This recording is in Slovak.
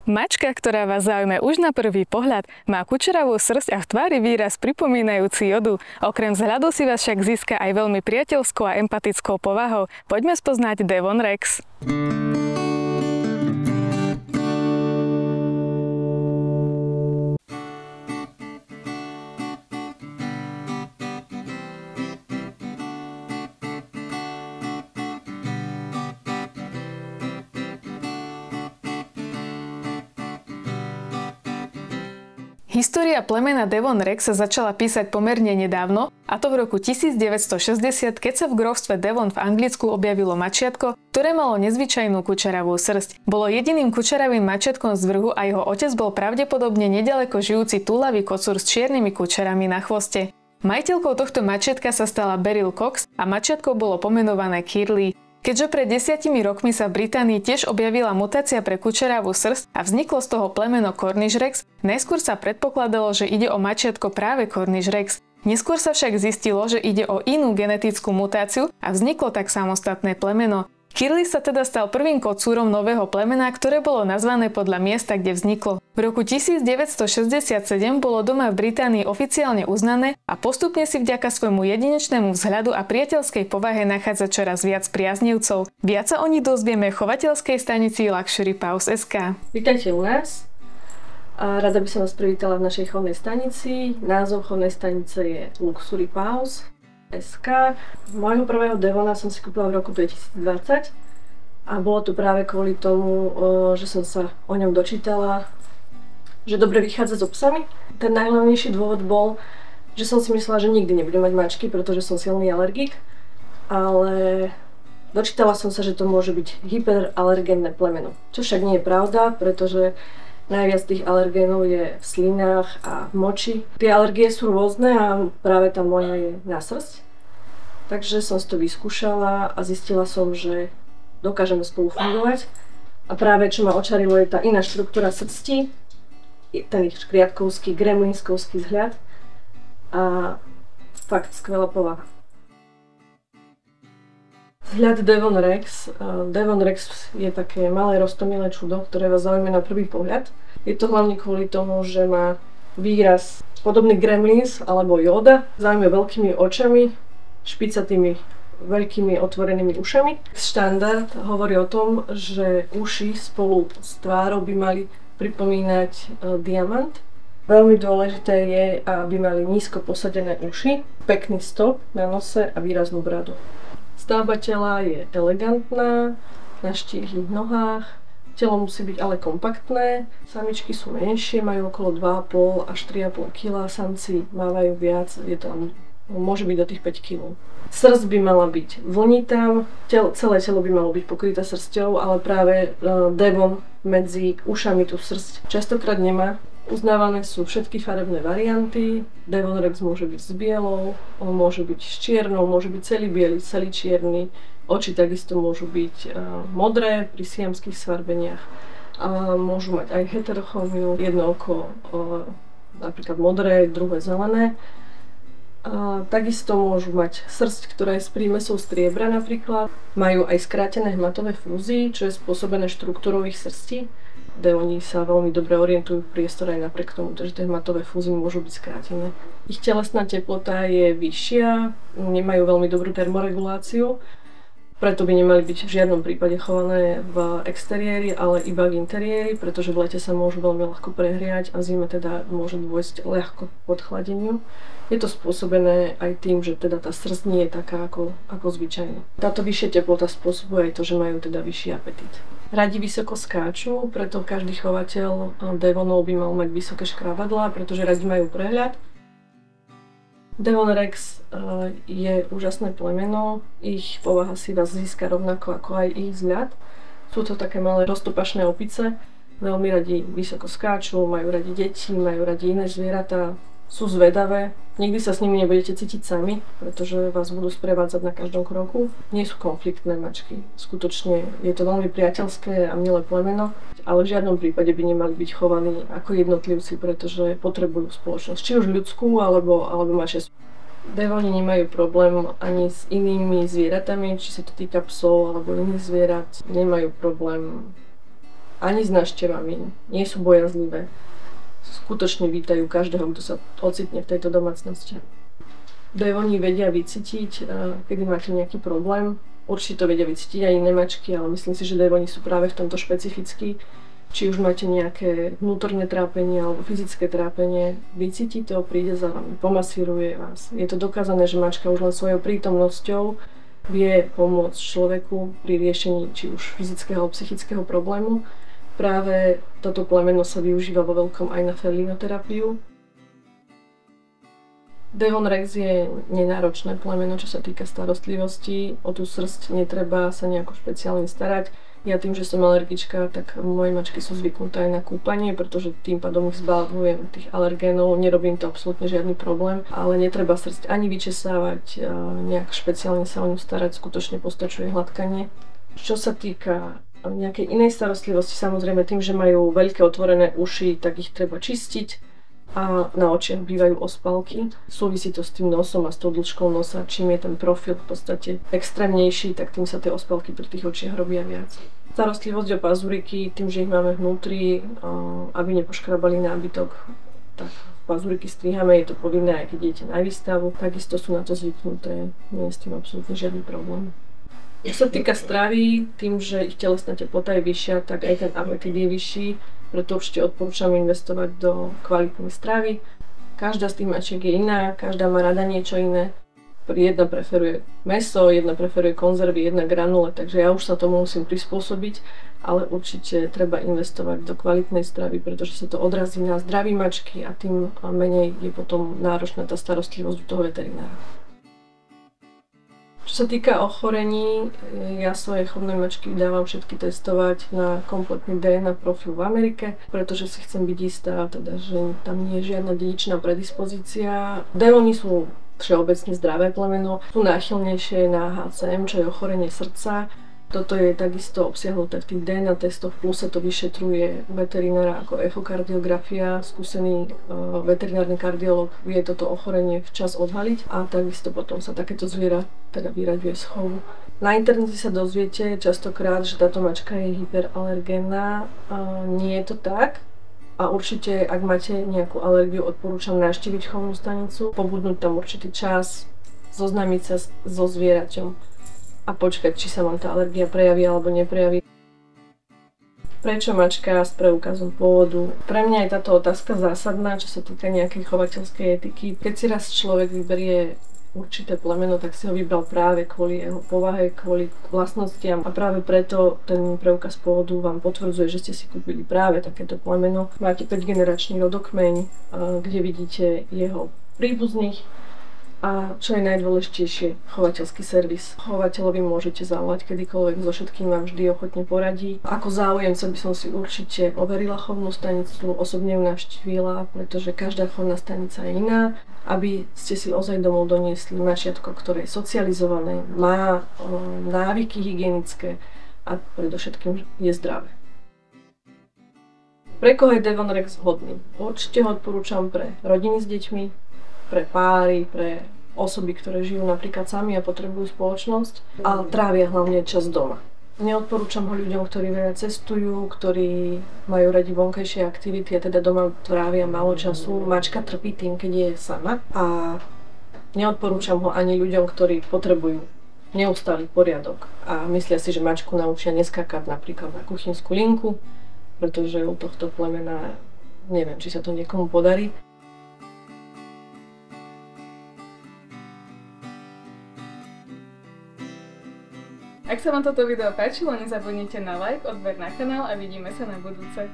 Mačka, ktorá vás zaujme už na prvý pohľad, má kučeravú srsť a v tvári výraz pripomínajúci jodu. Okrem vzhľadu si vás však získa aj veľmi priateľskou a empatickou povahou. Poďme spoznať Devon Rex. História plemena Devon Rex sa začala písať pomerne nedávno, a to v roku 1960, keď sa v grófstve Devon v Anglicku objavilo mačiatko, ktoré malo nezvyčajnú kučeravú srsť. Bolo jediným kučeravým mačiatkom z vrhu a jeho otec bol pravdepodobne nedaleko žijúci túlavý kocúr s čiernymi kučerami na chvoste. Majiteľkou tohto mačiatka sa stala Beryl Cox a mačiatko bolo pomenované Kirli. Keďže pred 10 rokmi sa v Británii tiež objavila mutácia pre kučeravú srsť a vzniklo z toho plemeno Cornish Rex, najskôr sa predpokladalo, že ide o mačiatko práve Cornish Rex. Neskôr sa však zistilo, že ide o inú genetickú mutáciu a vzniklo tak samostatné plemeno. Kirli sa teda stal prvým kocúrom nového plemena, ktoré bolo nazvané podľa miesta, kde vzniklo. V roku 1967 bolo doma v Británii oficiálne uznané a postupne si vďaka svojmu jedinečnému vzhľadu a priateľskej povahe nachádza čoraz viac priaznivcov. Viac sa o nich dozvieme v chovateľskej stanici Luxury Paws.sk. Vítajte u nás. A rada by som vás privítala v našej chovnej stanici. Názov chovnej stanice je Luxury Paws.sk. Mojho prvého Devona som si kúpila v roku 2020 a bolo to práve kvôli tomu, že som sa o ňom dočítala, že dobre vychádza s psami. Ten najhlavnejší dôvod bol, že som si myslela, že nikdy nebudem mať mačky, pretože som silný alergik, ale dočítala som sa, že to môže byť hyperalergénne plemeno. Čo však nie je pravda, pretože najviac tých alergénov je v slinách a v moči. Tie alergie sú rôzne a práve tá moja je na srsť. Takže som si to vyskúšala a zistila som, že dokážeme spolu fungovať. A práve čo ma očarilo je tá iná štruktúra srsti, ten ich škriatkovský, gremlinskovský vzhľad a fakt skvelá povaha. Vzhľad Devon Rex. Devon Rex je také malé roztomilé čudo, ktoré vás zaujme na prvý pohľad. Je to hlavne kvôli tomu, že má výraz podobný Gremlins alebo Yoda, zaujme veľkými očami, špicatými veľkými otvorenými ušami. Štandard hovorí o tom, že uši spolu s tvárou by mali pripomínať diamant. Veľmi dôležité je, aby mali nízko posadené uši, pekný stop na nose a výraznú bradu. Stavba tela je elegantná, na 4 nohách, telo musí byť ale kompaktné, samičky sú menšie, majú okolo 2,5 až 3,5 kg, samci mávajú viac, môže byť do tých 5 kg. Srsť by mala byť vlnitá, celé telo by malo byť pokryté srsťou, ale práve Devon medzi ušami tú srsť častokrát nemá. Uznávané sú všetky farebné varianty. Devon Rex môže byť s bielou, on môže byť s čiernou, môže byť celý biely, celý čierny. Oči takisto môžu byť modré pri siamských svarbeniach. A môžu mať aj heterochómiu, jedno oko napríklad modré, druhé zelené. A takisto môžu mať srsť, ktorá je s prímesou striebra napríklad. Majú aj skrátené hmatové fúzy, čo je spôsobené štruktúrou ich srsti. Devoni sa veľmi dobre orientujú v priestore aj napriek tomu, že tie hmatové fúzy môžu byť skrátené. Ich telesná teplota je vyššia, nemajú veľmi dobrú termoreguláciu, preto by nemali byť v žiadnom prípade chované v exteriéri, ale iba v interiéri, pretože v lete sa môžu veľmi ľahko prehriať a v zime teda môže dôjsť ľahko k podchladeniu. Je to spôsobené aj tým, že teda tá srdc nie je taká ako zvyčajná. Táto vyššia teplota spôsobuje aj to, že majú teda vyšší apetít. Radi vysoko skáču, preto každý chovateľ Devonov by mal mať vysoké škrábadlá, pretože radi majú prehľad. Devon Rex je úžasné plemeno, ich povaha si vás získa rovnako ako aj ich vzhľad. Sú to také malé roztopašné opice, veľmi radi vysoko skáču, majú radi deti, majú radi iné zvieratá, sú zvedavé. Nikdy sa s nimi nebudete cítiť sami, pretože vás budú sprevádzať na každom kroku. Nie sú konfliktné mačky. Skutočne je to veľmi priateľské a milé plemeno, ale v žiadnom prípade by nemali byť chovaní ako jednotlivci, pretože potrebujú spoločnosť, či už ľudskú alebo mačie. Devoni nemajú problém ani s inými zvieratami, či sa to týka psov alebo iných zvierat. Nemajú problém ani s návštevami, nie sú bojazlivé. Skutočne vítajú každého, kto sa ocitne v tejto domácnosti. Devoni vedia vycítiť, kedy máte nejaký problém. Určite to vedia vycítiť aj iné mačky, ale myslím si, že devoni sú práve v tomto špecifickí. Či už máte nejaké vnútorné trápenie alebo fyzické trápenie, vycíti to, príde za vami, pomasíruje vás. Je to dokázané, že mačka už len svojou prítomnosťou vie pomôcť človeku pri riešení či už fyzického alebo psychického problému. Práve toto plemeno sa využíva vo veľkom aj na felinoterapiu. Devon Rex je nenáročné plemeno, čo sa týka starostlivosti. O tú srsť netreba sa nejako špeciálne starať. Ja tým, že som alergička, tak moje mačky sú zvyknuté aj na kúpanie, pretože tým pádom ich zbavujem tých alergénov, nerobím to absolútne žiadny problém, ale netreba srsť ani vyčesávať, nejak špeciálne sa o ňu starať, skutočne postačuje hladkanie. Čo sa týka nejakej inej starostlivosti, samozrejme tým, že majú veľké otvorené uši, tak ich treba čistiť a na očiach bývajú ospalky. Súvisí to s tým nosom a s tou dĺžkou nosa. Čím je ten profil v podstate extrémnejší, tak tým sa tie ospalky pri tých očiach robia viac. Starostlivosť o pazuriky, tým, že ich máme vnútri, aby nepoškrabali nábytok, tak pazuriky strihame, je to povinné, aj keď idete na výstavu, takisto sú na to zvyknuté, nie je s tým absolútne žiadny problém. Čo sa týka stravy, tým, že ich telesná teplota je vyššia, tak aj ten apetit je vyšší, preto určite odporúčam investovať do kvalitnej stravy. Každá z tých mačiek je iná, každá má rada niečo iné. Jedna preferuje mäso, jedna preferuje konzervy, jedna granule, takže ja už sa tomu musím prispôsobiť, ale určite treba investovať do kvalitnej stravy, pretože sa to odrazí na zdraví mačky a tým menej je potom náročná tá starostlivosť u toho veterinára. Čo sa týka ochorení, ja svoje chovné mačky dávam všetky testovať na kompletný DNA profil v Amerike, pretože si chcem byť istá, teda, že tam nie je žiadna dedičná predispozícia. Devoni sú všeobecne zdravé plemeno, sú náchylnejšie na HCM, čo je ochorenie srdca. Toto je takisto obsiahnuté v tých DNA testoch, plus sa to vyšetruje veterinára ako echokardiografia. Skúsený veterinárny kardiológ vie toto ochorenie včas odhaliť a takisto potom sa takéto zviera teda vyraďuje z chovu. Na internete sa dozviete častokrát, že táto mačka je hyperalergénna. Nie je to tak. A určite, ak máte nejakú alergiu, odporúčam navštíviť chovnú stanicu, pobudnúť tam určitý čas, zoznámiť sa so zvieraťom a počkať, či sa vám tá alergia prejaví alebo neprejaví. Prečo mačka s preukazom pôvodu? Pre mňa je táto otázka zásadná, čo sa týka nejakej chovateľskej etiky. Keď si raz človek vyberie určité plemeno, tak si ho vybral práve kvôli jeho povahe, kvôli vlastnostiam a práve preto ten preukaz pôvodu vám potvrdzuje, že ste si kúpili práve takéto plemeno. Máte 5-generačný rodokmeň, kde vidíte jeho príbuzných. A čo je najdôležitejšie, chovateľský servis. Chovateľovi môžete zavolať kedykoľvek, so všetkým vám vždy ochotne poradí. Ako záujemca by som si určite overila chovnú stanicu, osobne ju navštívila, pretože každá chovná stanica je iná, aby ste si ozaj domov doniesli mačiatko, ktoré je socializované, má návyky hygienické a predovšetkým je zdravé. Pre koho je Devon Rex vhodný? Určite ho odporúčam pre rodiny s deťmi, pre páry, pre osoby, ktoré žijú napríklad sami a potrebujú spoločnosť a trávia hlavne čas doma. Neodporúčam ho ľuďom, ktorí veľa cestujú, ktorí majú radi vonkajšie aktivity a teda doma trávia málo času. Mačka trpí tým, keď je sama a neodporúčam ho ani ľuďom, ktorí potrebujú neustály poriadok a myslia si, že mačku naučia neskákať napríklad na kuchynskú linku, pretože u tohto plemena neviem, či sa to niekomu podarí. Ak sa vám toto video páčilo, nezabudnite na like, odber na kanál a vidíme sa na budúce.